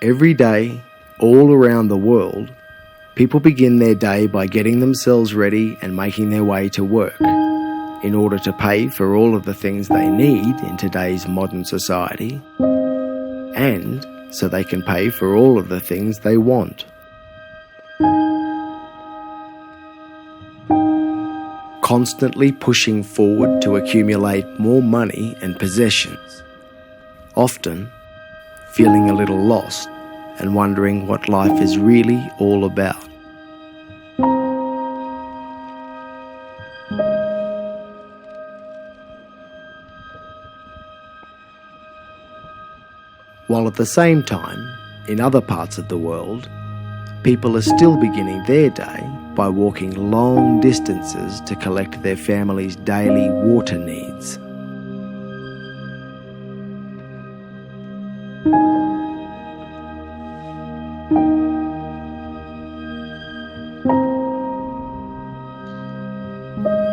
Every day, all around the world, people begin their day by getting themselves ready and making their way to work in order to pay for all of the things they need in today's modern society, and so they can pay for all of the things they want. Constantly pushing forward to accumulate more money and possessions, often feeling a little lost and wondering what life is really all about. While at the same time, in other parts of the world, people are still beginning their day by walking long distances to collect their family's daily water needs.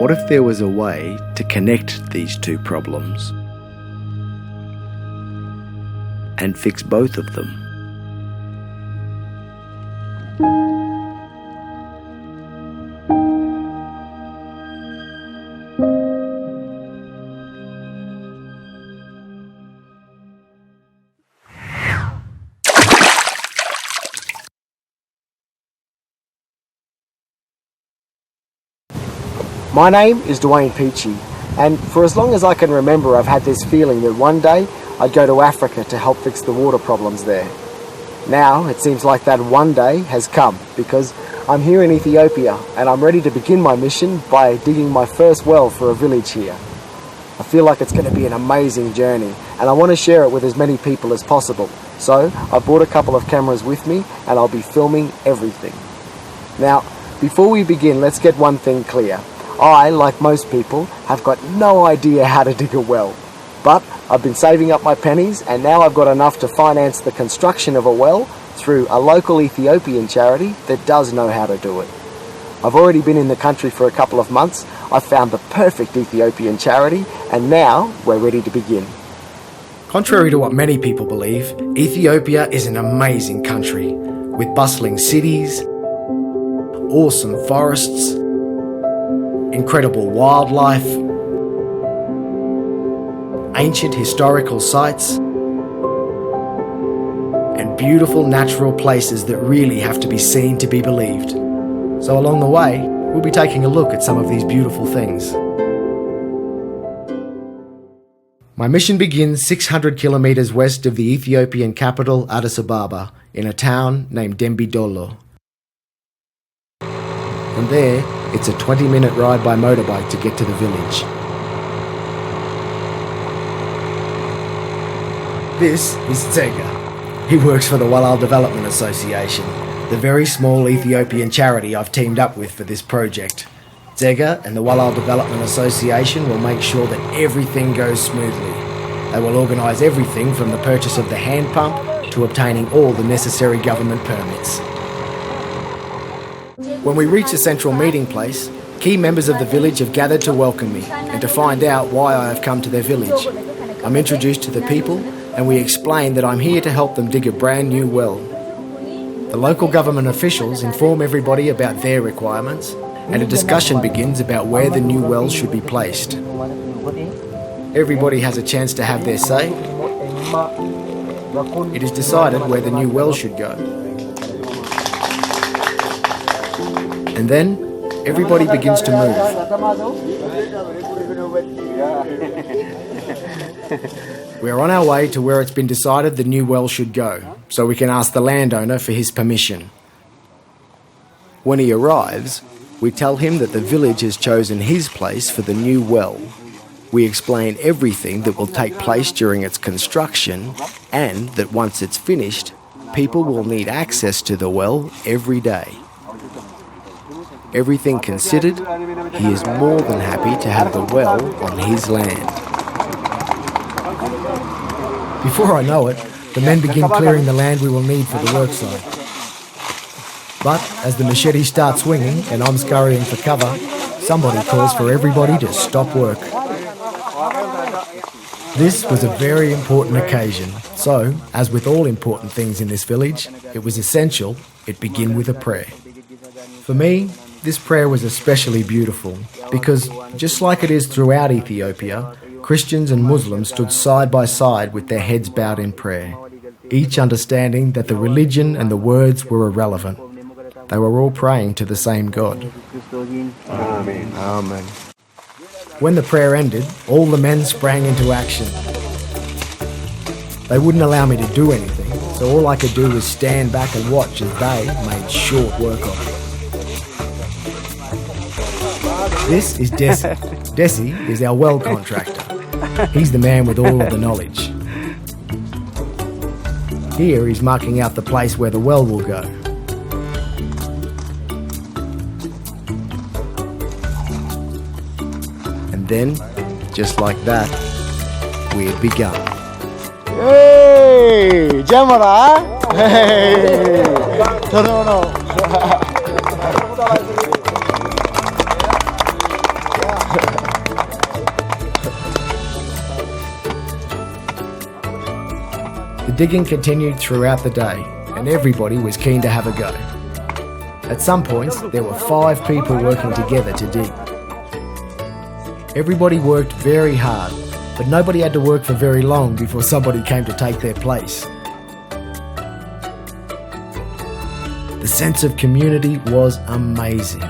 What if there was a way to connect these two problems and fix both of them? My name is Peachy, and for as long as I can remember, I've had this feeling that one day I'd go to Africa to help fix the water problems there. Now it seems like that one day has come, because I'm here in Ethiopia and I'm ready to begin my mission by digging my first well for a village here. I feel like it's going to be an amazing journey, and I want to share it with as many people as possible. So I brought a couple of cameras with me and I'll be filming everything. Now, before we begin, let's get one thing clear. I, like most people, have got no idea how to dig a well. But I've been saving up my pennies, and now I've got enough to finance the construction of a well through a local Ethiopian charity that does know how to do it. I've already been in the country for a couple of months. I've found the perfect Ethiopian charity, and now we're ready to begin. Contrary to what many people believe, Ethiopia is an amazing country with bustling cities, awesome forests, incredible wildlife, ancient historical sites, and beautiful natural places that really have to be seen to be believed. So along the way, we'll be taking a look at some of these beautiful things. My mission begins 600 kilometers west of the Ethiopian capital, Addis Ababa, in a town named Dembidolo. From there, it's a 20-minute ride by motorbike to get to the village. This is Zega. He works for the Walal Development Association, the very small Ethiopian charity I've teamed up with for this project. Zega and the Walal Development Association will make sure that everything goes smoothly. They will organise everything from the purchase of the hand pump to obtaining all the necessary government permits. When we reach the central meeting place, key members of the village have gathered to welcome me and to find out why I have come to their village. I'm introduced to the people and we explain that I'm here to help them dig a brand new well. The local government officials inform everybody about their requirements and a discussion begins about where the new well should be placed. Everybody has a chance to have their say. It is decided where the new well should go. And then, everybody begins to move. We're on our way to where it's been decided the new well should go, so we can ask the landowner for his permission. When he arrives, we tell him that the village has chosen his place for the new well. We explain everything that will take place during its construction, and that once it's finished, people will need access to the well every day. Everything considered, he is more than happy to have the well on his land. Before I know it, the men begin clearing the land we will need for the worksite. But as the machete starts swinging and I'm scurrying for cover, somebody calls for everybody to stop work. This was a very important occasion, So, as with all important things in this village, it was essential it begin with a prayer. For me, this prayer was especially beautiful because, just like it is throughout Ethiopia, Christians and Muslims stood side by side with their heads bowed in prayer, each understanding that the religion and the words were irrelevant. They were all praying to the same God. Amen. Amen. When the prayer ended, all the men sprang into action. They wouldn't allow me to do anything, so all I could do was stand back and watch as they made short work of it. This is Desi. Desi is our well contractor. He's the man with all of the knowledge. Here he's marking out the place where the well will go. And then, just like that, we had begun. Hey! Jamara! Hey! No. The digging continued throughout the day, and everybody was keen to have a go. At some points, there were 5 people working together to dig. Everybody worked very hard, but nobody had to work for very long before somebody came to take their place. The sense of community was amazing.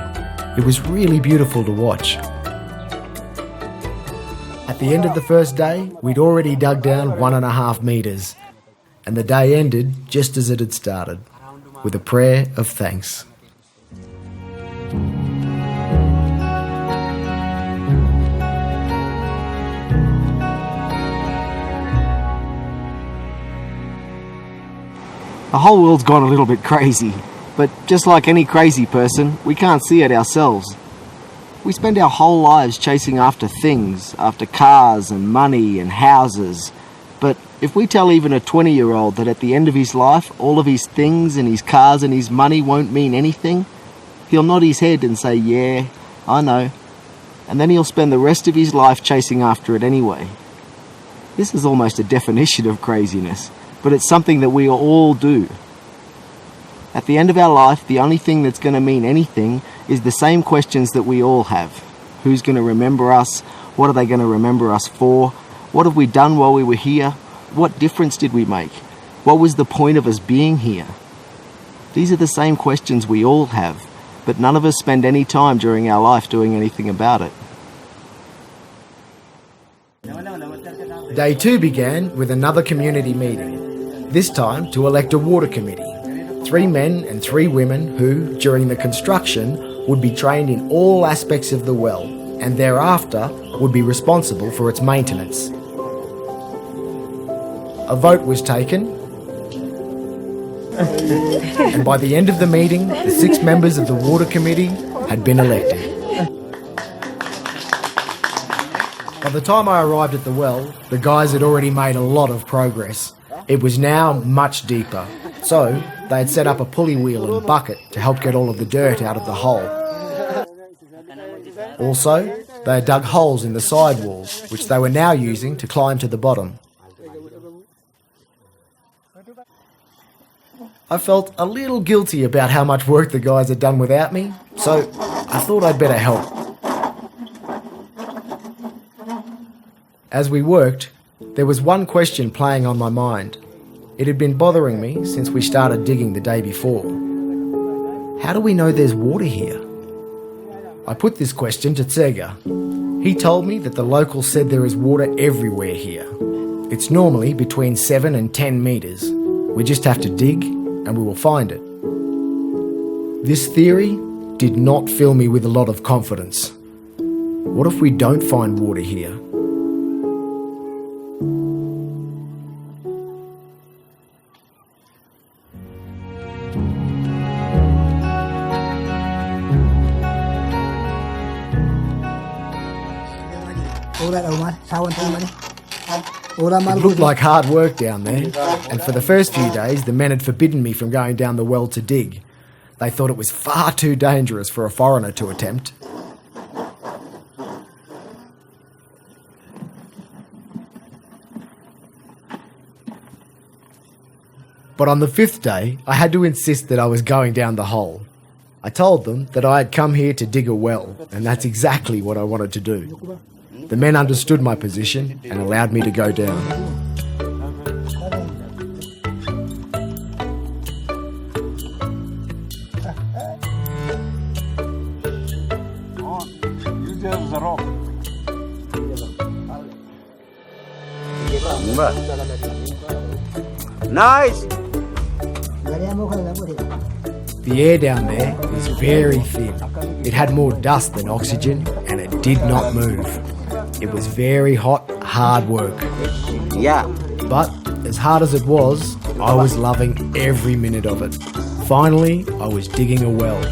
It was really beautiful to watch. At the end of the first day, we'd already dug down 1.5 metres, and the day ended just as it had started, with a prayer of thanks. The whole world's gone a little bit crazy, but just like any crazy person, we can't see it ourselves. We spend our whole lives chasing after things, after cars and money and houses. But if we tell even a 20-year-old that at the end of his life, all of his things and his cars and his money won't mean anything, he'll nod his head and say, "Yeah, I know." And then he'll spend the rest of his life chasing after it anyway. This is almost a definition of craziness, but it's something that we all do. At the end of our life, the only thing that's going to mean anything is the same questions that we all have. Who's going to remember us? What are they going to remember us for? What have we done while we were here? What difference did we make? What was the point of us being here? These are the same questions we all have, but none of us spend any time during our life doing anything about it. Day 2 began with another community meeting, this time to elect a water committee. 3 men and 3 women who, during the construction, would be trained in all aspects of the well, and thereafter would be responsible for its maintenance. A vote was taken, and by the end of the meeting, the 6 members of the water committee had been elected. By the time I arrived at the well, the guys had already made a lot of progress. It was now much deeper, so they had set up a pulley wheel and bucket to help get all of the dirt out of the hole. Also, they had dug holes in the side walls, which they were now using to climb to the bottom. I felt a little guilty about how much work the guys had done without me, so I thought I'd better help. As we worked, there was one question playing on my mind. It had been bothering me since we started digging the day before. How do we know there's water here? I put this question to Tsega. He told me that the locals said there is water everywhere here. It's normally between 7 and 10 metres. We just have to dig and we will find it. This theory did not fill me with a lot of confidence. What if we don't find water here? It looked like hard work down there, and for the first few days the men had forbidden me from going down the well to dig. They thought it was far too dangerous for a foreigner to attempt. But on the 5th day, I had to insist that I was going down the hole. I told them that I had come here to dig a well, and that's exactly what I wanted to do. The men understood my position and allowed me to go down. Nice! The air down there was very thin. It had more dust than oxygen and it did not move. It was very hot, hard work. Yeah. But as hard as it was, I was loving every minute of it. Finally, I was digging a well.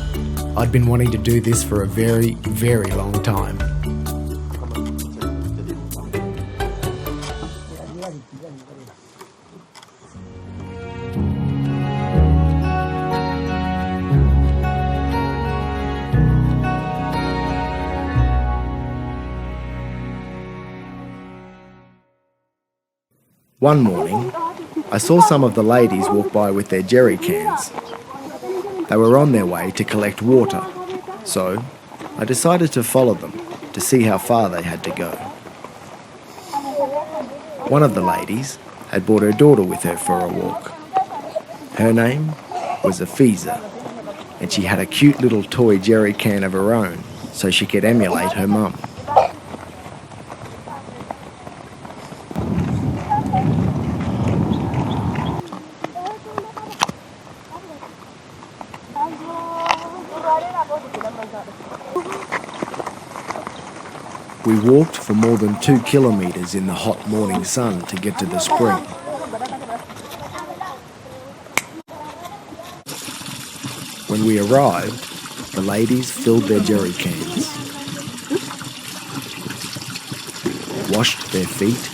I'd been wanting to do this for a very, very long time. One morning, I saw some of the ladies walk by with their jerry cans. They were on their way to collect water, so I decided to follow them to see how far they had to go. One of the ladies had brought her daughter with her for a walk. Her name was Afiza, and she had a cute little toy jerry can of her own so she could emulate her mum. We walked for more than 2 kilometres in the hot morning sun to get to the spring. When we arrived, the ladies filled their jerry cans, washed their feet,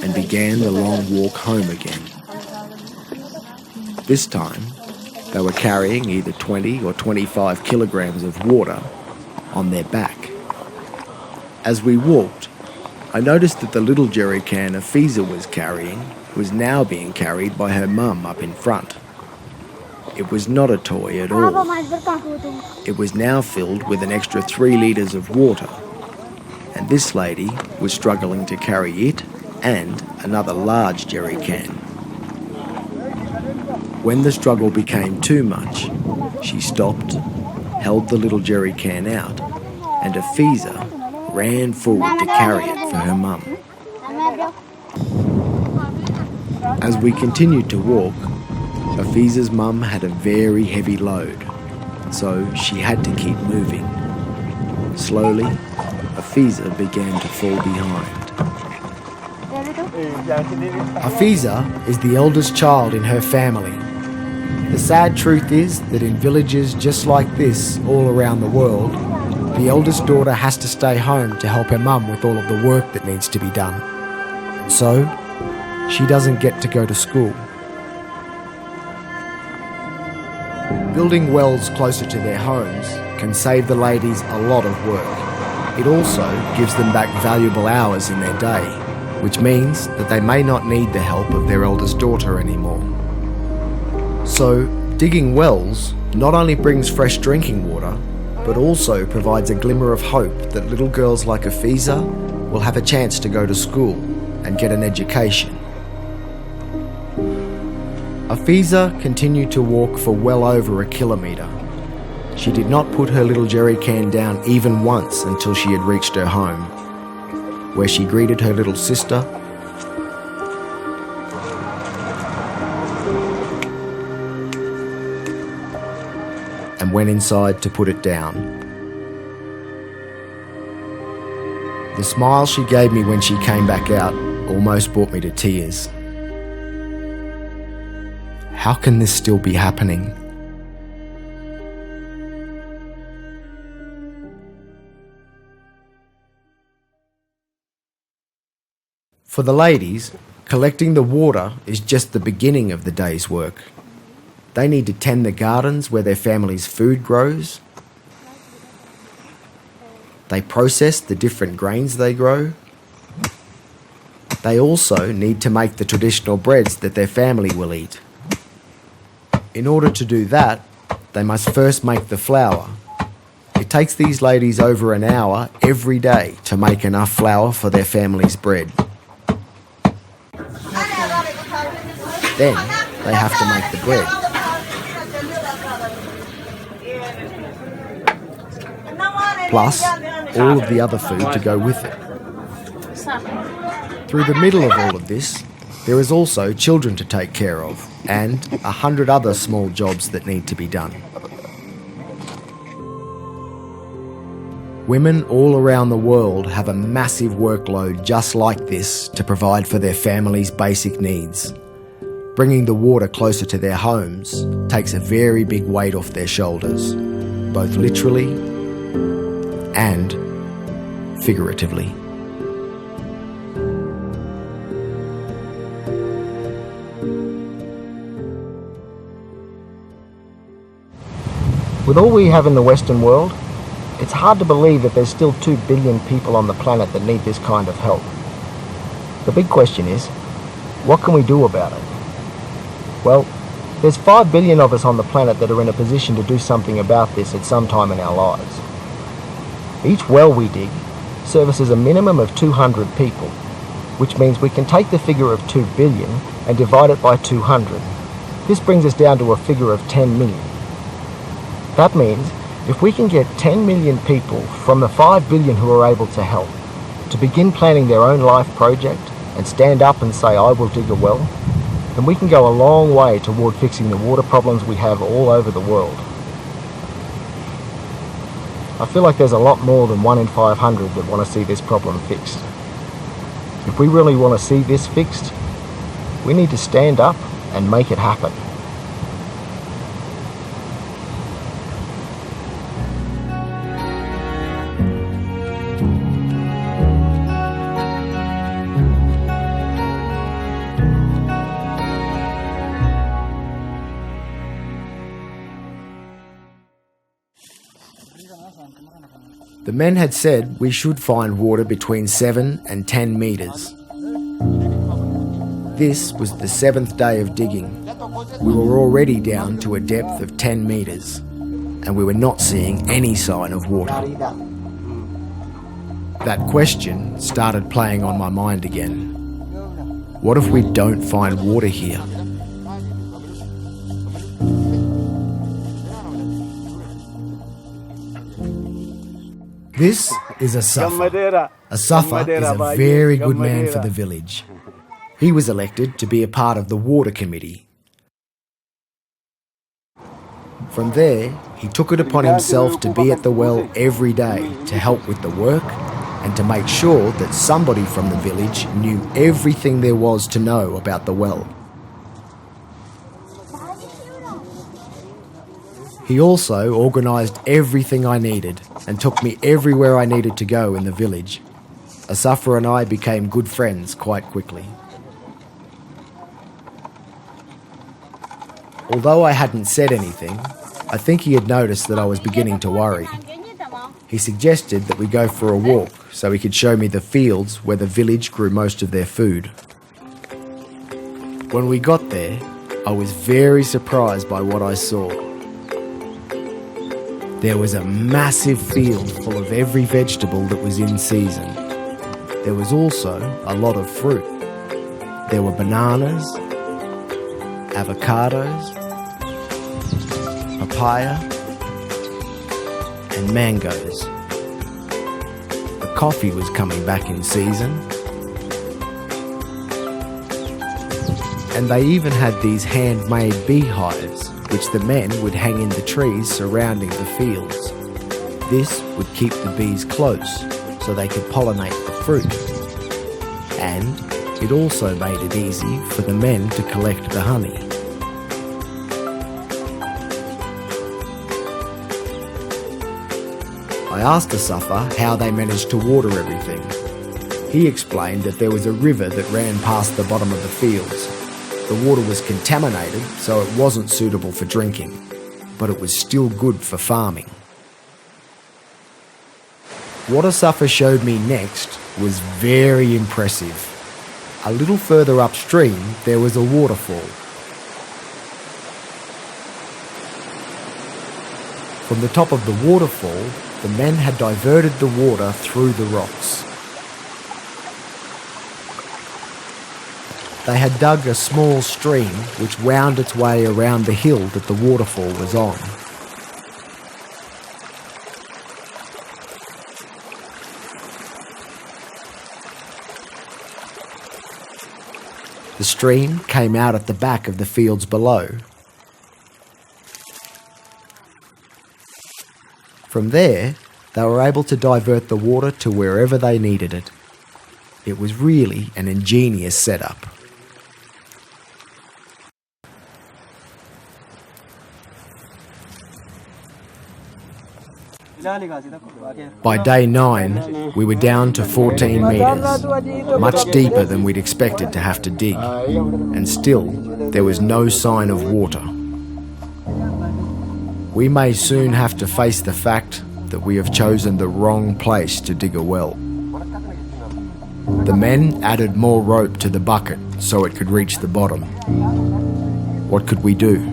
and began the long walk home again. This time, they were carrying either 20 or 25 kilograms of water on their back. As we walked, I noticed that the little jerry can Afiza was carrying was now being carried by her mum up in front. It was not a toy at all. It was now filled with an extra 3 litres of water, and this lady was struggling to carry it and another large jerry can. When the struggle became too much, she stopped, held the little jerry can out, and Afiza ran forward to carry it for her mum. As we continued to walk, Afiza's mum had a very heavy load, so she had to keep moving. Slowly, Afiza began to fall behind. Afiza is the eldest child in her family. The sad truth is that in villages just like this all around the world, the eldest daughter has to stay home to help her mum with all of the work that needs to be done. And so, she doesn't get to go to school. Building wells closer to their homes can save the ladies a lot of work. It also gives them back valuable hours in their day, which means that they may not need the help of their eldest daughter anymore. So, digging wells not only brings fresh drinking water, but also provides a glimmer of hope that little girls like Afiza will have a chance to go to school and get an education. Afiza continued to walk for well over 1 kilometre. She did not put her little jerry can down even once until she had reached her home, where she greeted her little sister and went inside to put it down. The smile she gave me when she came back out almost brought me to tears. How can this still be happening? For the ladies, collecting the water is just the beginning of the day's work. They need to tend the gardens where their family's food grows. They process the different grains they grow. They also need to make the traditional breads that their family will eat. In order to do that, they must first make the flour. It takes these ladies over an hour every day to make enough flour for their family's bread. Then they have to make the bread. Plus, all of the other food to go with it. Through the middle of all of this, there is also children to take care of, and 100 other small jobs that need to be done. Women all around the world have a massive workload just like this to provide for their families' basic needs. Bringing the water closer to their homes takes a very big weight off their shoulders, both literally and figuratively. With all we have in the Western world, it's hard to believe that there's still 2 billion people on the planet that need this kind of help. The big question is, what can we do about it? Well, there's 5 billion of us on the planet that are in a position to do something about this at some time in our lives. Each well we dig services a minimum of 200 people, which means we can take the figure of 2 billion and divide it by 200. This brings us down to a figure of 10 million. That means if we can get 10 million people from the 5 billion who are able to help to begin planning their own life project and stand up and say, I will dig a well, then we can go a long way toward fixing the water problems we have all over the world. I feel like there's a lot more than 1 in 500 that want to see this problem fixed. If we really want to see this fixed, we need to stand up and make it happen. The men had said we should find water between 7 and 10 metres. This was the 7th day of digging. We were already down to a depth of 10 metres, and we were not seeing any sign of water. That question started playing on my mind again. What if we don't find water here? This is a Safa. A Safa is a very good man for the village. He was elected to be a part of the water committee. From there, he took it upon himself to be at the well every day to help with the work and to make sure that somebody from the village knew everything there was to know about the well. He also organised everything I needed and took me everywhere I needed to go in the village. Asafa and I became good friends quite quickly. Although I hadn't said anything, I think he had noticed that I was beginning to worry. He suggested that we go for a walk so he could show me the fields where the village grew most of their food. When we got there, I was very surprised by what I saw. There was a massive field full of every vegetable that was in season. There was also a lot of fruit. There were bananas, avocados, papaya, and mangoes. The coffee was coming back in season. And they even had these handmade beehives, which the men would hang in the trees surrounding the fields. This would keep the bees close so they could pollinate the fruit. And it also made it easy for the men to collect the honey. I asked Asafa how they managed to water everything. He explained that there was a river that ran past the bottom of the fields. The water was contaminated, so it wasn't suitable for drinking, but it was still good for farming. What Asafa showed me next was very impressive. A little further upstream, there was a waterfall. From the top of the waterfall, the men had diverted the water through the rocks. They had dug a small stream which wound its way around the hill that the waterfall was on. The stream came out at the back of the fields below. From there, they were able to divert the water to wherever they needed it. It was really an ingenious setup. By day 9, we were down to 14 metres, much deeper than we'd expected to have to dig, and still there was no sign of water. We may soon have to face the fact that we have chosen the wrong place to dig a well. The men added more rope to the bucket so it could reach the bottom. What could we do?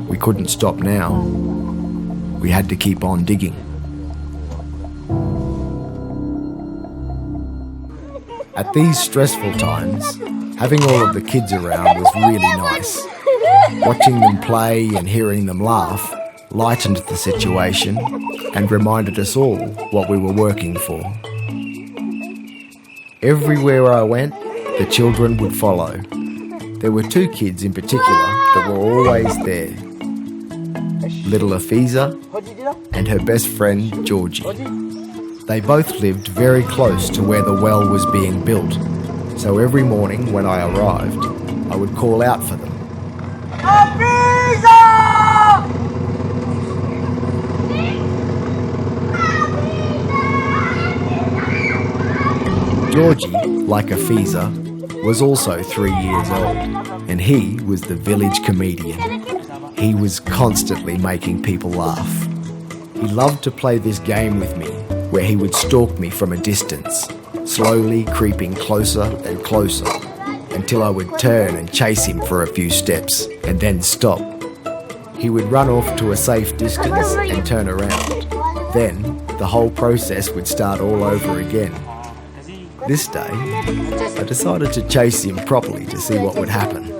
We couldn't stop now. We had to keep on digging. At these stressful times, having all of the kids around was really nice. Watching them play and hearing them laugh lightened the situation and reminded us all what we were working for. Everywhere I went, the children would follow. There were 2 kids in particular that were always there. Little Afiza and her best friend Georgie. They both lived very close to where the well was being built, so every morning when I arrived, I would call out for them. Afiza! Georgie, like Afiza, was also 3 years old, and he was the village comedian. He was constantly making people laugh. He loved to play this game with me, where he would stalk me from a distance, slowly creeping closer and closer, until I would turn and chase him for a few steps, and then stop. He would run off to a safe distance and turn around. Then, the whole process would start all over again. This day, I decided to chase him properly to see what would happen.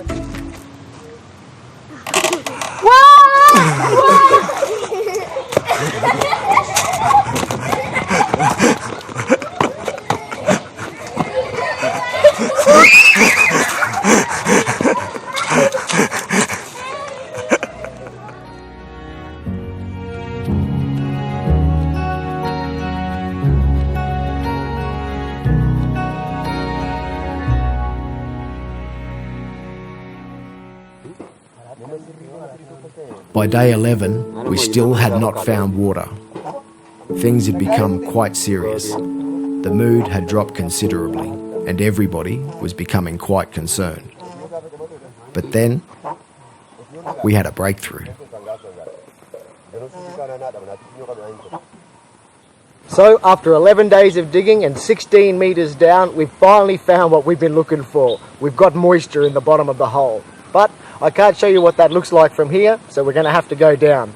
By day 11, we still had not found water. Things had become quite serious. The mood had dropped considerably, and everybody was becoming quite concerned. But then, we had a breakthrough. So, after 11 days of digging and 16 metres down, we've finally found what we've been looking for. We've got moisture in the bottom of the hole. But I can't show you what that looks like from here, so we're going to have to go down.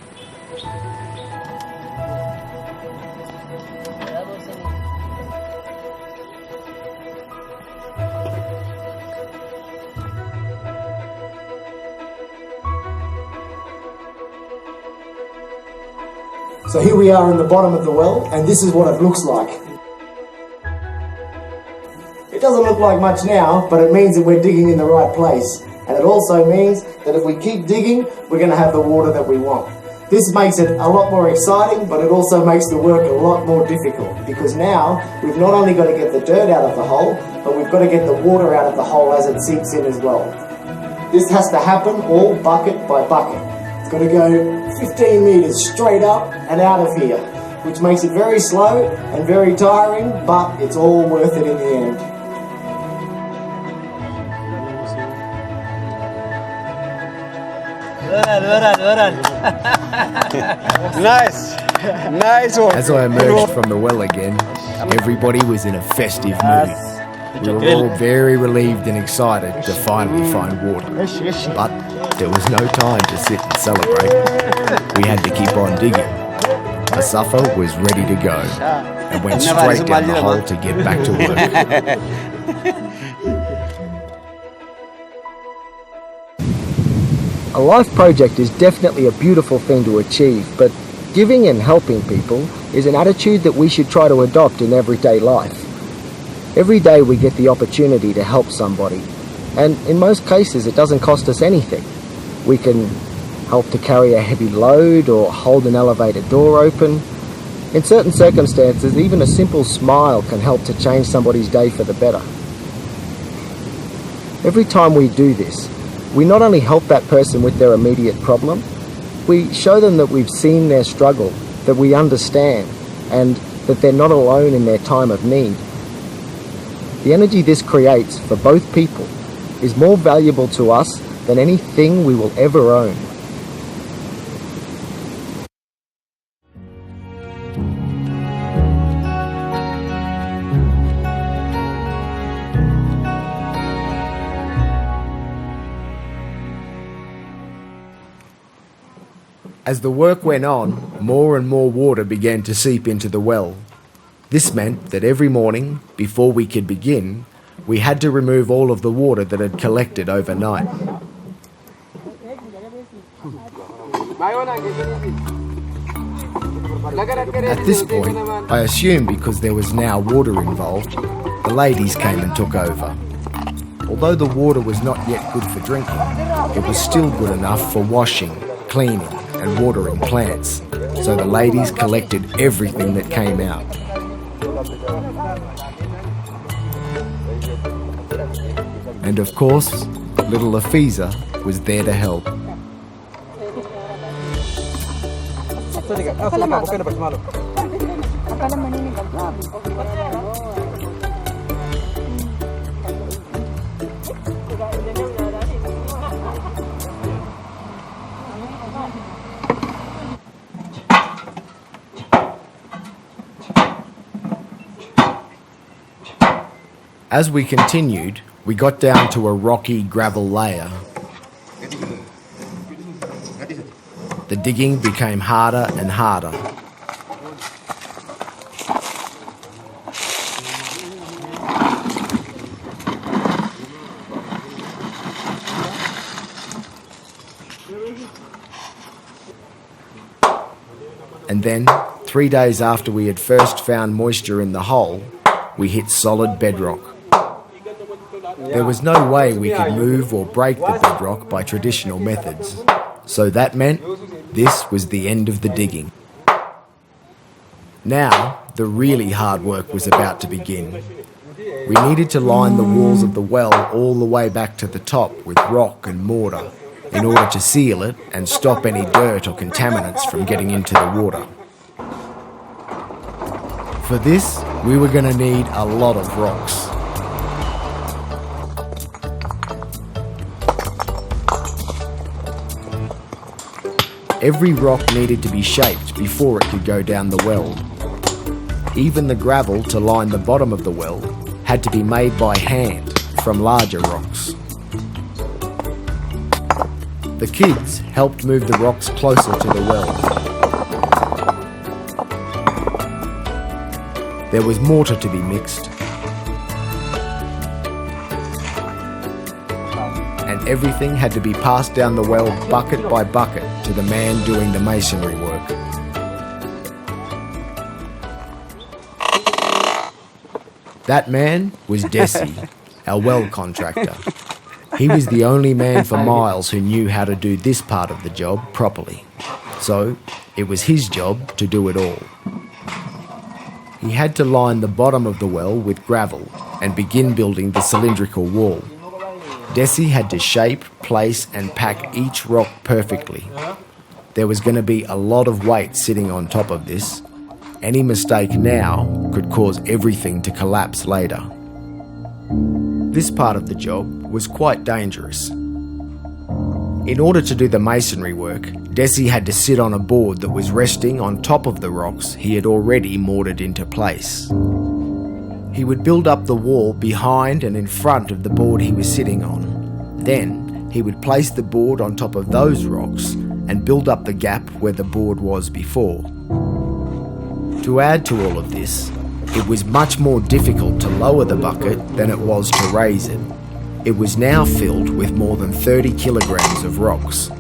So here we are in the bottom of the well, and this is what it looks like. It doesn't look like much now, but it means that we're digging in the right place. And it also means that if we keep digging, we're going to have the water that we want. This makes it a lot more exciting, but it also makes the work a lot more difficult, because now we've not only got to get the dirt out of the hole, but we've got to get the water out of the hole as it seeps in as well. This has to happen all bucket by bucket. It's got to go 15 metres straight up and out of here, which makes it very slow and very tiring, but it's all worth it in the end. Nice one. As I emerged from the well again, everybody was in a festive mood. We were all very relieved and excited to finally find water. But there was no time to sit and celebrate. We had to keep on digging. Asafo was ready to go and went straight down the hole to get back to work. A life project is definitely a beautiful thing to achieve, but giving and helping people is an attitude that we should try to adopt in everyday life. Every day we get the opportunity to help somebody, and in most cases it doesn't cost us anything. We can help to carry a heavy load or hold an elevator door open. In certain circumstances, even a simple smile can help to change somebody's day for the better. Every time we do this, we not only help that person with their immediate problem, we show them that we've seen their struggle, that we understand, and that they're not alone in their time of need. The energy this creates for both people is more valuable to us than anything we will ever own. As the work went on, more and more water began to seep into the well. This meant that every morning, before we could begin, we had to remove all of the water that had collected overnight. At this point, I assume because there was now water involved, the ladies came and took over. Although the water was not yet good for drinking, it was still good enough for washing, cleaning, and watering plants, so the ladies collected everything that came out. And of course, little Afiza was there to help. As we continued, we got down to a rocky gravel layer. The digging became harder and harder. And then, 3 days after we had first found moisture in the hole, we hit solid bedrock. There was no way we could move or break the bedrock by traditional methods, so that meant this was the end of the digging. Now, the really hard work was about to begin. We needed to line the walls of the well all the way back to the top with rock and mortar in order to seal it and stop any dirt or contaminants from getting into the water. For this, we were going to need a lot of rocks. Every rock needed to be shaped before it could go down the well. Even the gravel to line the bottom of the well had to be made by hand from larger rocks. The kids helped move the rocks closer to the well. There was mortar to be mixed, and everything had to be passed down the well bucket by bucket to the man doing the masonry work. That man was Desi, our well contractor. He was the only man for miles who knew how to do this part of the job properly. So it was his job to do it all. He had to line the bottom of the well with gravel and begin building the cylindrical wall. Desi had to shape, place and pack each rock perfectly. There was going to be a lot of weight sitting on top of this. Any mistake now could cause everything to collapse later. This part of the job was quite dangerous. In order to do the masonry work, Desi had to sit on a board that was resting on top of the rocks he had already mortared into place. He would build up the wall behind and in front of the board he was sitting on. Then he would place the board on top of those rocks and build up the gap where the board was before. To add to all of this, it was much more difficult to lower the bucket than it was to raise it. It was now filled with more than 30 kilograms of rocks.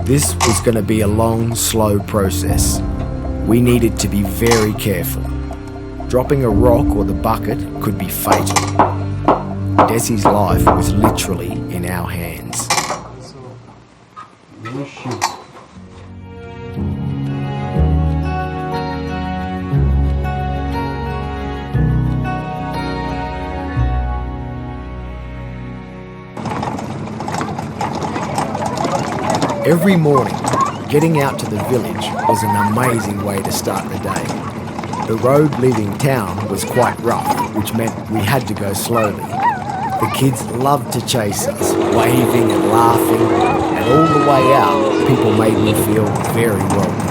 This was going to be a long, slow process. We needed to be very careful. Dropping a rock or the bucket could be fatal. Desi's life was literally in our hands. Every morning, getting out to the village was an amazing way to start the day. The road leaving town was quite rough, which meant we had to go slowly. The kids loved to chase us, waving and laughing, and all the way out, people made me feel very welcome.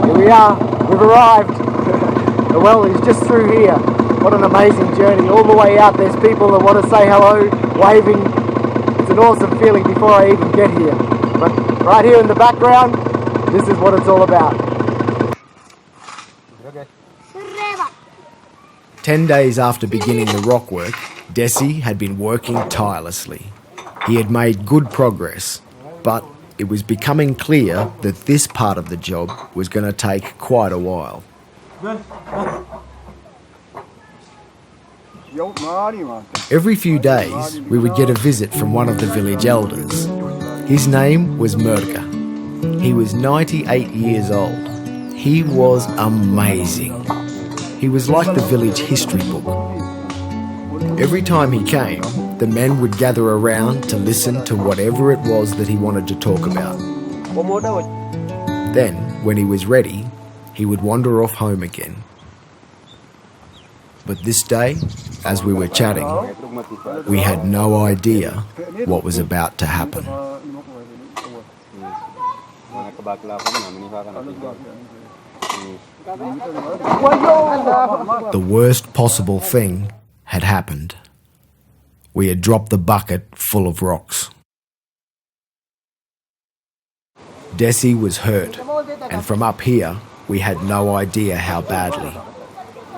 Here we are, we've arrived. The well is just through here. What an amazing journey. All the way out there's people that want to say hello, waving. It's an awesome feeling before I even get here. But right here in the background, this is what it's all about. 10 days after beginning the rock work, Desi had been working tirelessly. He had made good progress, but it was becoming clear that this part of the job was going to take quite a while. Every few days, we would get a visit from one of the village elders. His name was Murga. He was 98 years old. He was amazing. He was like the village history book. Every time he came, the men would gather around to listen to whatever it was that he wanted to talk about. Then, when he was ready, he would wander off home again. But this day, as we were chatting, we had no idea what was about to happen. The worst possible thing had happened. We had dropped the bucket full of rocks. Desi was hurt, and from up here, we had no idea how badly.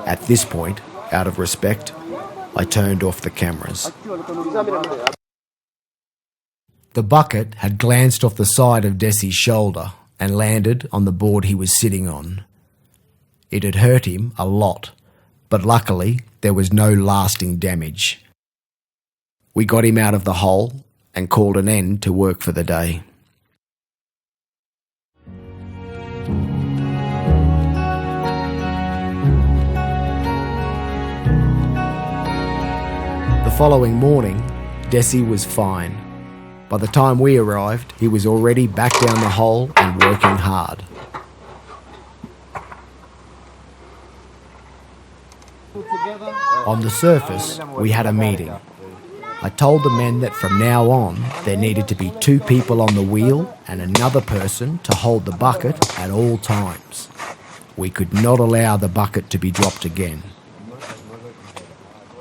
At this point, out of respect, I turned off the cameras. The bucket had glanced off the side of Desi's shoulder and landed on the board he was sitting on. It had hurt him a lot, but luckily there was no lasting damage. We got him out of the hole and called an end to work for the day. The following morning, Desi was fine. By the time we arrived, he was already back down the hole and working hard. On the surface, we had a meeting. I told the men that from now on, there needed to be 2 people on the wheel and another person to hold the bucket at all times. We could not allow the bucket to be dropped again.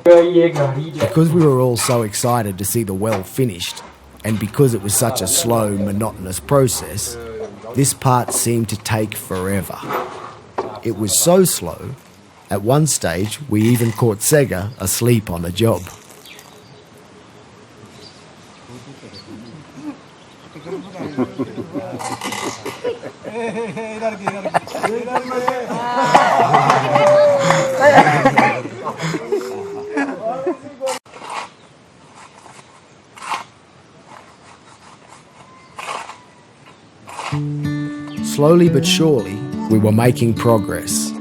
Because we were all so excited to see the well finished, and because it was such a slow, monotonous process, this part seemed to take forever. It was so slow, at one stage we even caught Sega asleep on the job. Slowly but surely, we were making progress.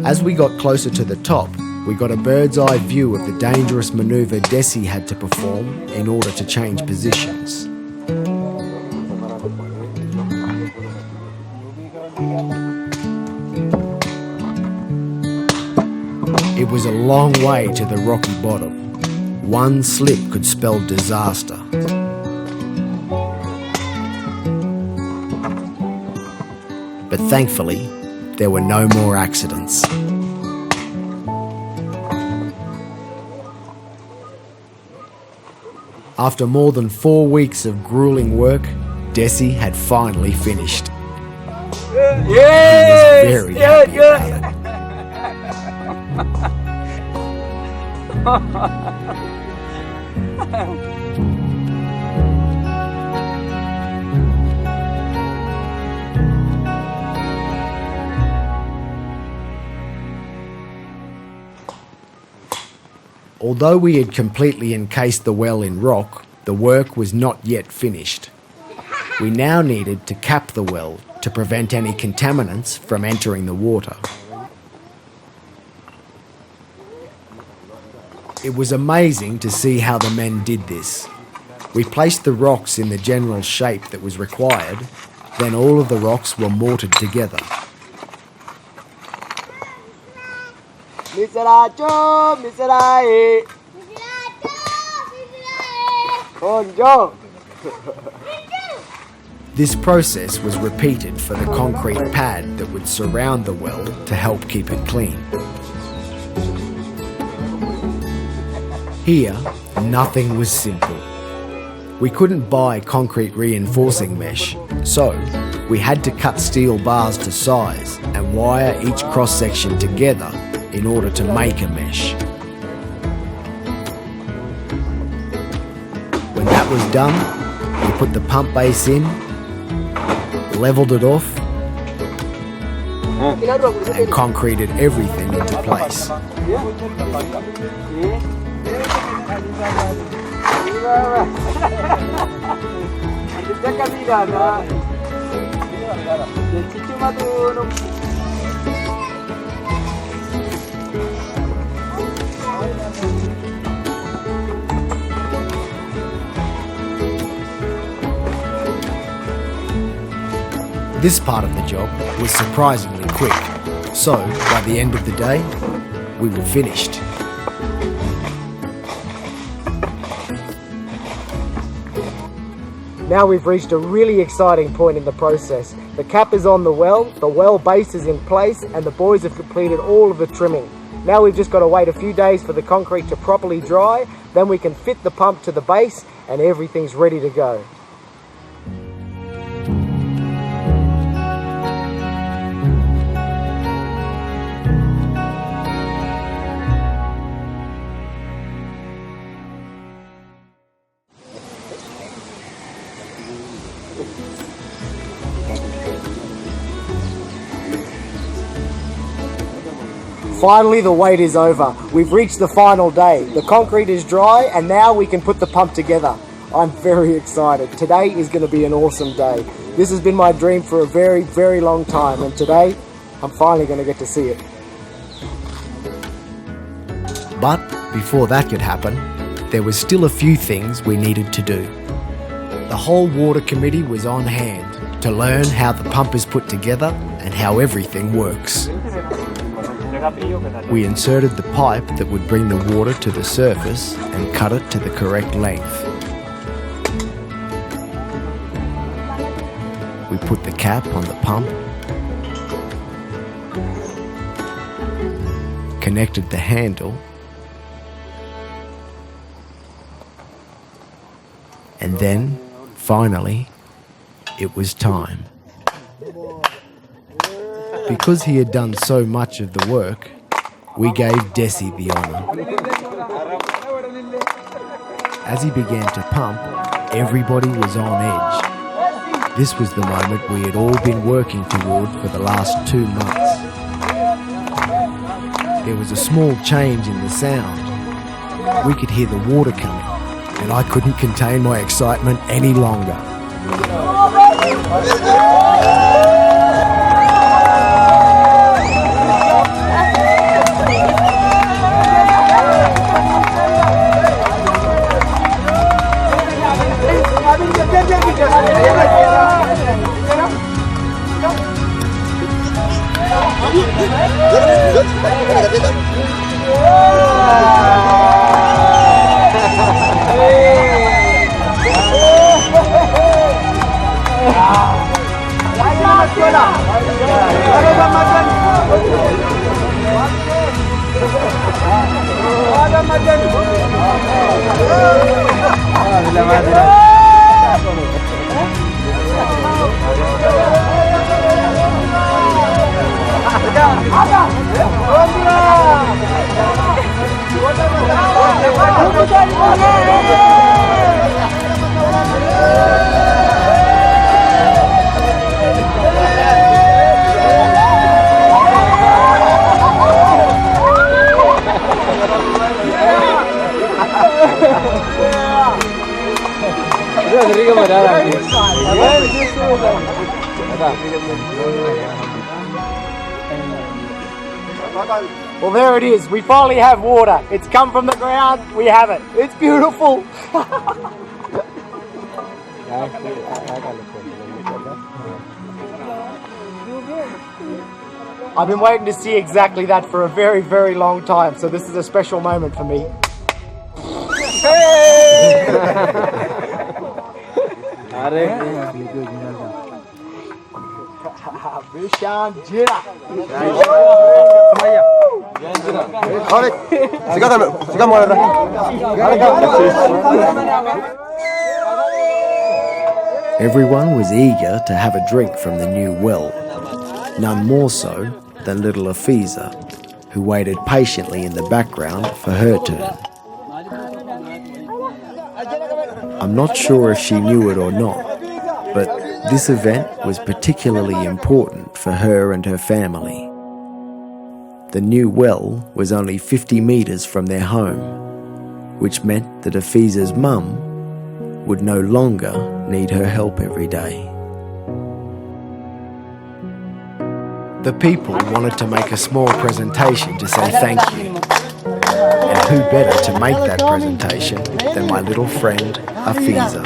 As we got closer to the top, we got a bird's eye view of the dangerous manoeuvre Desi had to perform in order to change positions. It was a long way to the rocky bottom. One slip could spell disaster. But thankfully, there were no more accidents. After more than 4 weeks of grueling work, Desi had finally finished. He was very happy about it. Although we had completely encased the well in rock, the work was not yet finished. We now needed to cap the well to prevent any contaminants from entering the water. It was amazing to see how the men did this. We placed the rocks in the general shape that was required, then all of the rocks were mortared together. This process was repeated for the concrete pad that would surround the well to help keep it clean. Here, nothing was simple. We couldn't buy concrete reinforcing mesh, so we had to cut steel bars to size and wire each cross-section together in order to make a mesh. When that was done, we put the pump base in, levelled it off, and concreted everything into place. This part of the job was surprisingly quick, so by the end of the day, we were finished. Now we've reached a really exciting point in the process. The cap is on the well base is in place, and the boys have completed all of the trimming. Now we've just got to wait a few days for the concrete to properly dry, then we can fit the pump to the base and everything's ready to go. Finally, the wait is over. We've reached the final day. The concrete is dry and now we can put the pump together. I'm very excited. Today is going to be an awesome day. This has been my dream for a very, very long time, and today I'm finally going to get to see it. But before that could happen, there was still a few things we needed to do. The whole water committee was on hand to learn how the pump is put together and how everything works. We inserted the pipe that would bring the water to the surface and cut it to the correct length. We put the cap on the pump, connected the handle, and then, finally, it was time. Because he had done so much of the work, we gave Desi the honour. as he began to pump, everybody was on edge. This was the moment we had all been working toward for the last 2 months. There was a small change in the sound. We could hear the water coming, and I couldn't contain my excitement any longer. Well, there it is. We finally have water. It's come from the ground. We have it. It's beautiful. I've been waiting to see exactly that for a very, very long time. So this is a special moment for me. Everyone was eager to have a drink from the new well, none more so than little Afiza, who waited patiently in the background for her turn. I'm not sure if she knew it or not, but this event was particularly important for her and her family. The new well was only 50 metres from their home, which meant that Afiza's mum would no longer need her help every day. The people wanted to make a small presentation to say thank you. And who better to make that presentation than my little friend Afiza.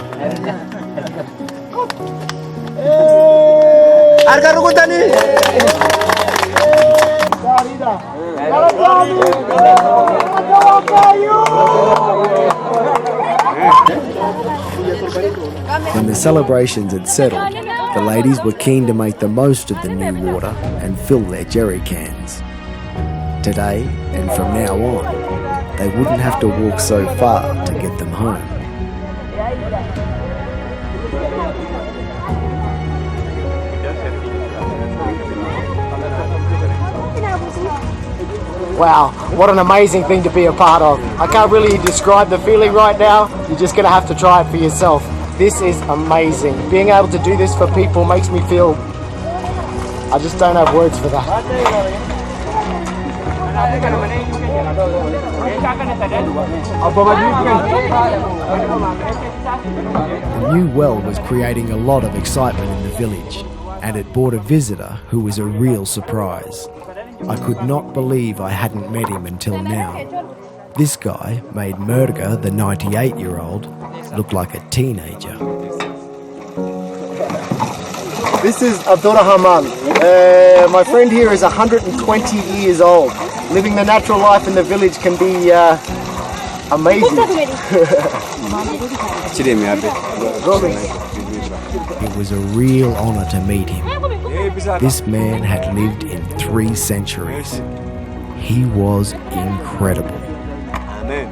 When the celebrations had settled, the ladies were keen to make the most of the new water and fill their jerry cans. Today, and from now on, they wouldn't have to walk so far to get them home. Wow, what an amazing thing to be a part of. I can't really describe the feeling right now. You're just going to have to try it for yourself. This is amazing. Being able to do this for people makes me feel... I just don't have words for that. The new well was creating a lot of excitement in the village, and it brought a visitor who was a real surprise. I could not believe I hadn't met him until now. This guy made Murga, the 98-year-old, look like a teenager. This is Abdurrahman. My friend here is 120 years old. Living the natural life in the village can be amazing. It was a real honour to meet him. This man had lived in 3 centuries. He was incredible. Amen.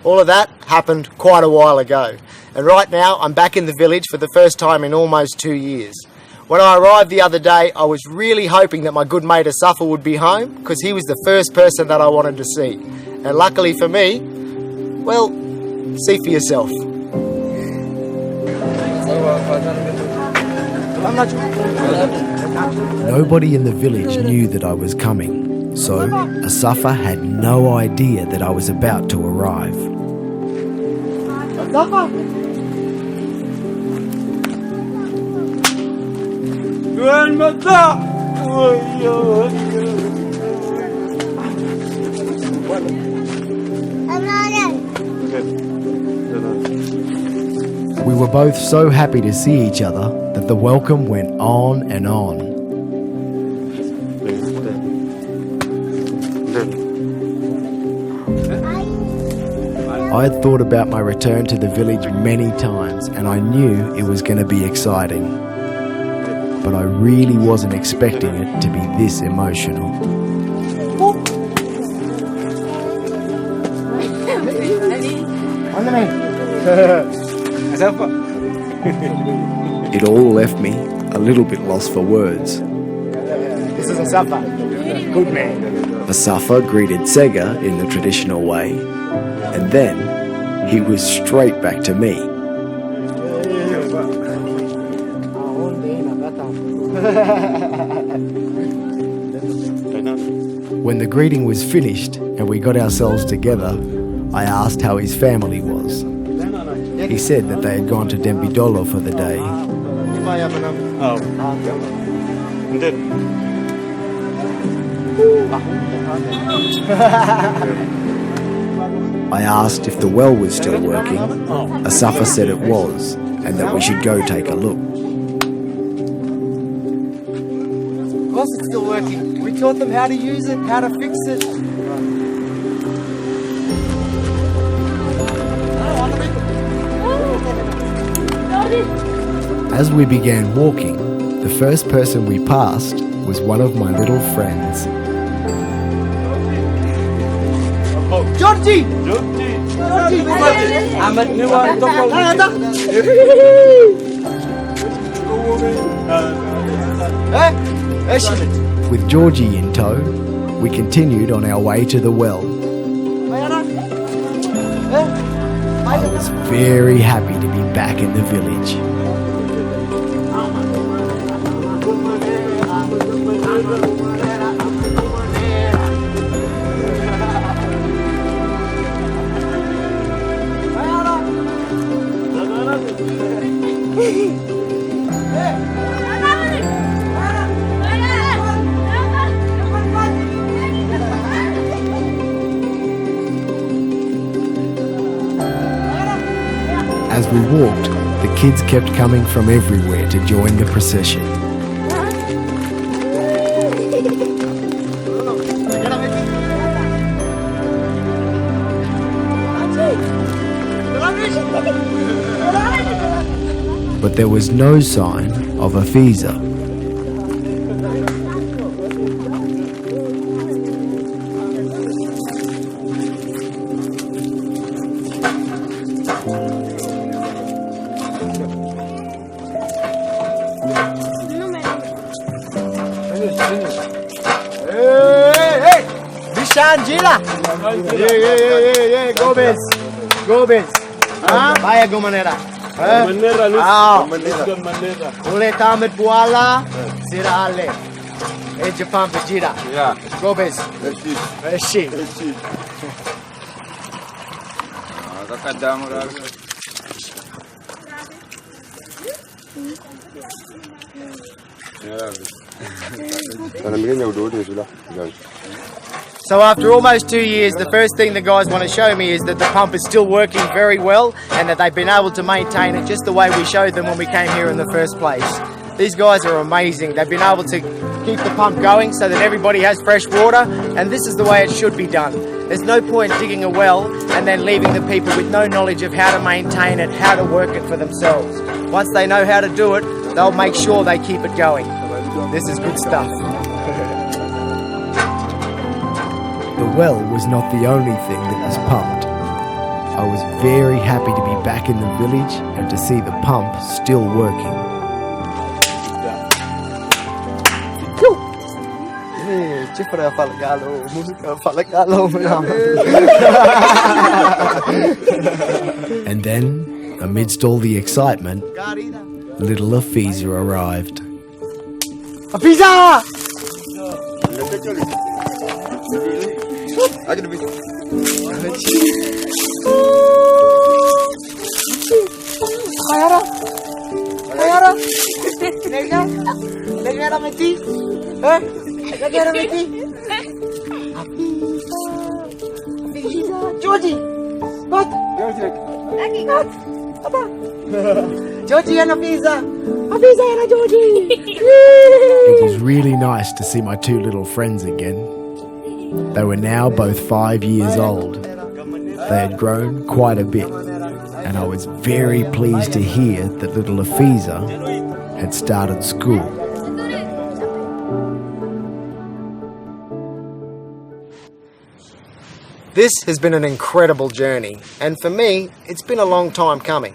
All of that happened quite a while ago, and right now I'm back in the village for the first time in almost 2 years. When I arrived the other day, I was really hoping that my good mate Asafa would be home, because he was the first person that I wanted to see. And luckily for me, well, see for yourself. Nobody in the village knew that I was coming, so Asafa had no idea that I was about to arrive. We were both so happy to see each other that the welcome went on and on. I had thought about my return to the village many times, and I knew it was going to be exciting. But I really wasn't expecting it to be this emotional. It all left me a little bit lost for words. This is Asafa, good man. Asafa greeted Sega in the traditional way, and then he was straight back to me. When the greeting was finished and we got ourselves together, I asked how his family was. He said that they had gone to Dembidolo for the day. I asked if the well was still working. Asafa said it was, and that we should go take a look. Of course it's still working. We taught them how to use it, how to fix it. As we began walking, the first person we passed was one of my little friends. Georgie! With Georgie in tow, we continued on our way to the well. I was very happy to be back in the village. As we walked, the kids kept coming from everywhere to join the procession. But there was no sign of a visa. Gomez. Vaya gomanera. Ule tamet buala, sira ale. E Japan pejira. Gomez. Eshi. So after almost 2 years, the first thing the guys want to show me is that the pump is still working very well and that they've been able to maintain it just the way we showed them when we came here in the first place. These guys are amazing. They've been able to keep the pump going so that everybody has fresh water, and this is the way it should be done. There's no point digging a well and then leaving the people with no knowledge of how to maintain it, how to work it for themselves. Once they know how to do it, they'll make sure they keep it going. This is good stuff. The well was not the only thing that was pumped. I was very happy to be back in the village and to see the pump still working. And then, amidst all the excitement, little Afiza arrived. Afiza! Georgie! What? Georgie and Afiza! Afiza and Georgie! It was really nice to see my two little friends again. They were now both 5 years old. They had grown quite a bit, and I was very pleased to hear that little Afiza had started school. This has been an incredible journey, and for me, it's been a long time coming.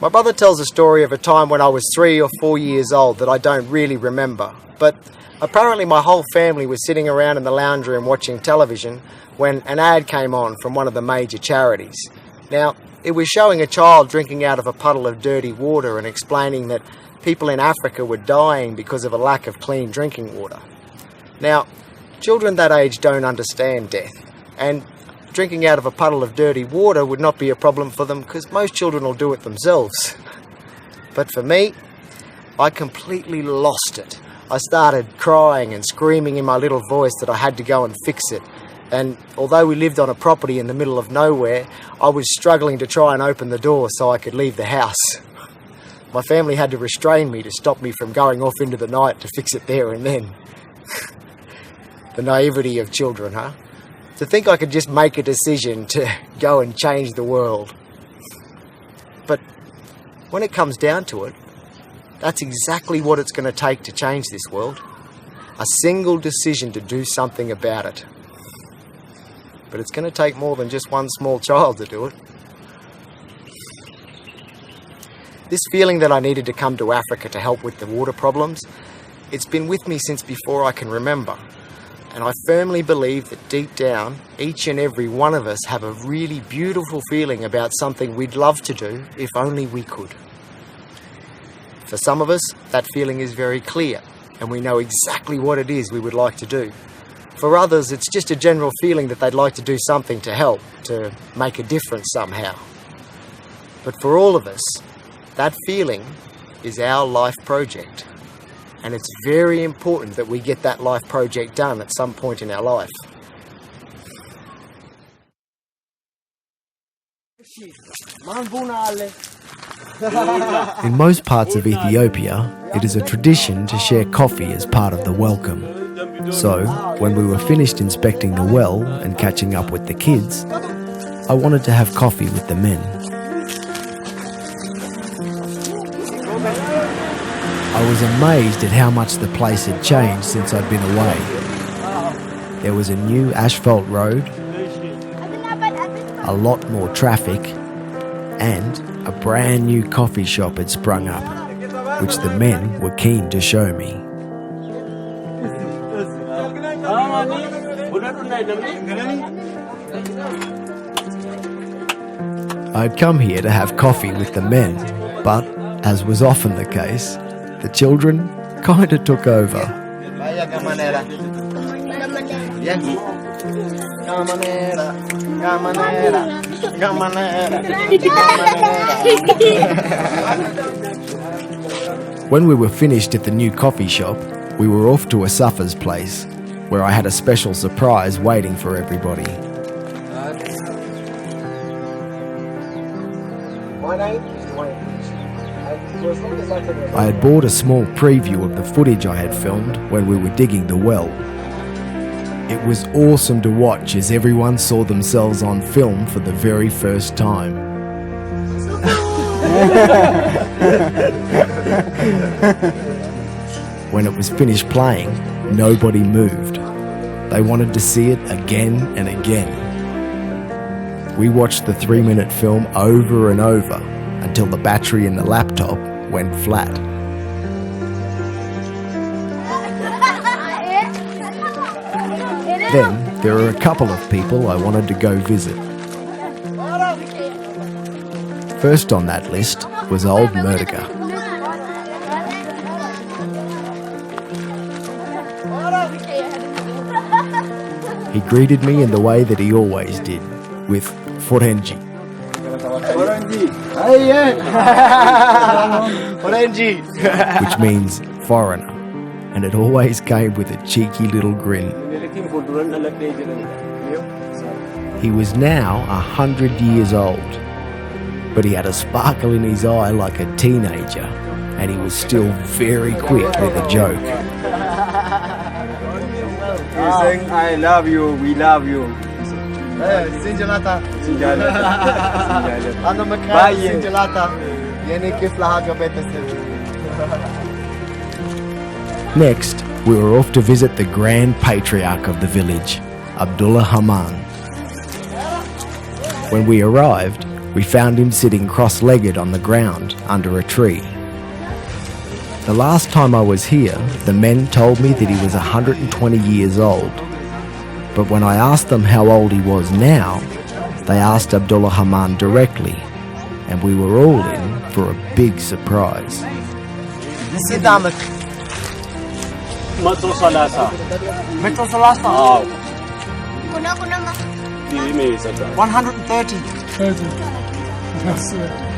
My brother tells a story of a time when I was 3 or 4 years old that I don't really remember, but apparently my whole family was sitting around in the lounge room watching television when an ad came on from one of the major charities. Now, it was showing a child drinking out of a puddle of dirty water and explaining that people in Africa were dying because of a lack of clean drinking water. Now, children that age don't understand death, and drinking out of a puddle of dirty water would not be a problem for them because most children will do it themselves. But for me, I completely lost it. I started crying and screaming in my little voice that I had to go and fix it. And although we lived on a property in the middle of nowhere, I was struggling to try and open the door so I could leave the house. My family had to restrain me to stop me from going off into the night to fix it there and then. The naivety of children, huh? To think I could just make a decision to go and change the world. But when it comes down to it, that's exactly what it's going to take to change this world. A single decision to do something about it. But it's going to take more than just one small child to do it. This feeling that I needed to come to Africa to help with the water problems, it's been with me since before I can remember. And I firmly believe that deep down, each and every one of us have a really beautiful feeling about something we'd love to do if only we could. For some of us, that feeling is very clear, and we know exactly what it is we would like to do. For others, it's just a general feeling that they'd like to do something to help, to make a difference somehow. But for all of us, that feeling is our life project. And it's very important that we get that life project done at some point in our life. In most parts of Ethiopia, it is a tradition to share coffee as part of the welcome. So, when we were finished inspecting the well and catching up with the kids, I wanted to have coffee with the men. I was amazed at how much the place had changed since I'd been away. There was a new asphalt road, a lot more traffic, and a brand new coffee shop had sprung up, which the men were keen to show me. I'd come here to have coffee with the men, but, as was often the case, the children kinda took over. When we were finished at the new coffee shop, we were off to Asafa's place, where I had a special surprise waiting for everybody. My name is Dwayne, and I had bought a small preview of the footage I had filmed when we were digging the well. It was awesome to watch as everyone saw themselves on film for the very first time. When it was finished playing, nobody moved. They wanted to see it again and again. We watched the 3-minute film over and over until the battery in the laptop went flat. Then there were a couple of people I wanted to go visit. First on that list was old Murdiga. He greeted me in the way that he always did, with Forenji. Which means foreigner, and it always came with a cheeky little grin. He was now 100 years old, but he had a sparkle in his eye like a teenager, and he was still very quick with a joke. He's saying, I love you, we love you. Next, we were off to visit the Grand Patriarch of the village, Abdullah Haman. When we arrived, we found him sitting cross-legged on the ground under a tree. The last time I was here, the men told me that he was 120 years old. But when I asked them how old he was now, they asked Abdullah Haman directly, and we were all in for a big surprise.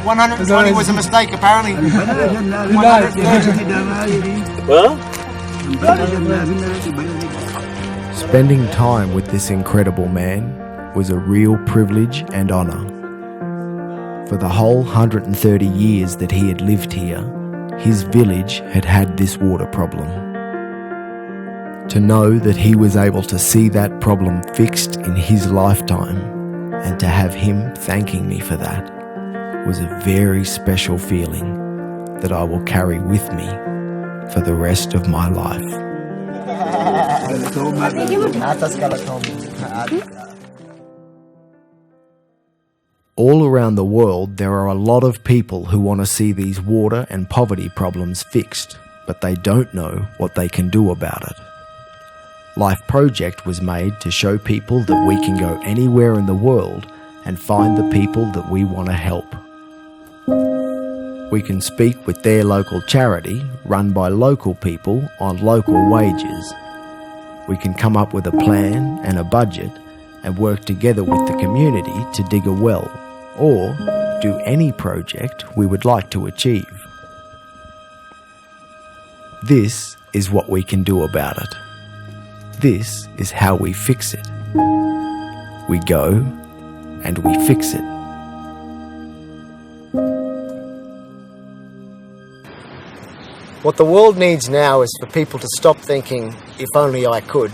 130 was a mistake, apparently. 130. Spending time with this incredible man was a real privilege and honour. For the whole 130 years that he had lived here, his village had had this water problem. To know that he was able to see that problem fixed in his lifetime, and to have him thanking me for that, was a very special feeling that I will carry with me for the rest of my life. All around the world, there are a lot of people who want to see these water and poverty problems fixed, but they don't know what they can do about it. Life Project was made to show people that we can go anywhere in the world and find the people that we want to help. We can speak with their local charity, run by local people on local wages. We can come up with a plan and a budget and work together with the community to dig a well, or do any project we would like to achieve. This is what we can do about it. This is how we fix it. We go and we fix it. What the world needs now is for people to stop thinking, if only I could.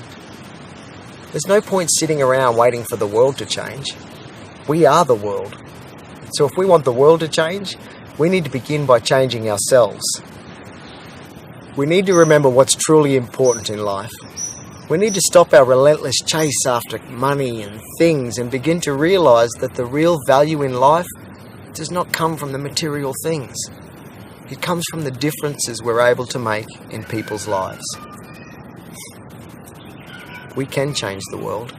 There's no point sitting around waiting for the world to change. We are the world. So if we want the world to change, we need to begin by changing ourselves. We need to remember what's truly important in life. We need to stop our relentless chase after money and things and begin to realise that the real value in life does not come from the material things. It comes from the differences we're able to make in people's lives. We can change the world,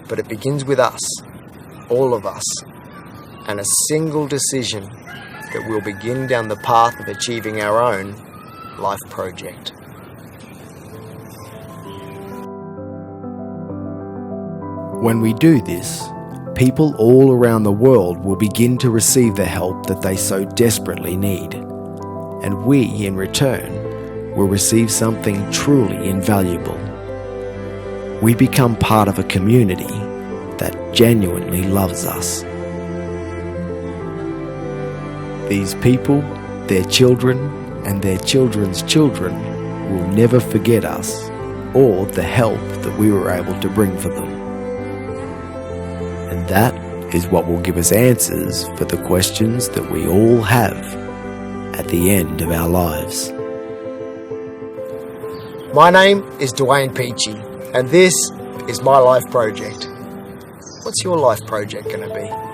but it begins with us, all of us, and a single decision that will begin down the path of achieving our own life project. When we do this, people all around the world will begin to receive the help that they so desperately need. And we, in return, will receive something truly invaluable. We become part of a community that genuinely loves us. These people, their children and their children's children will never forget us or the help that we were able to bring for them. And that is what will give us answers for the questions that we all have at the end of our lives. My name is Dwayne Peachy, and this is my life project. What's your life project going to be?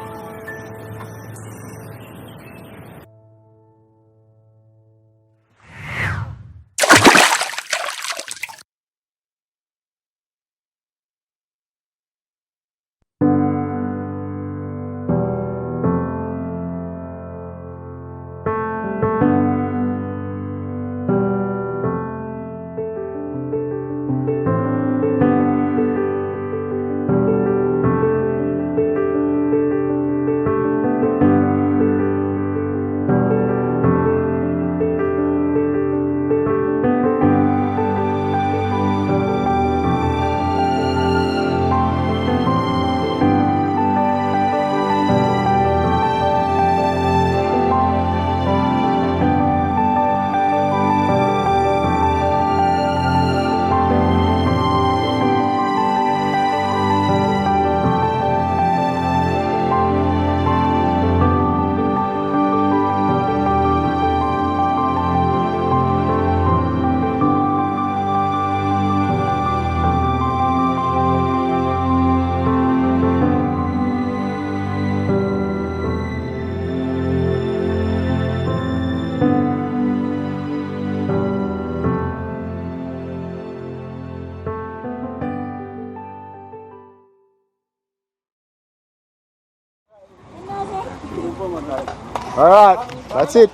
All right, that's it.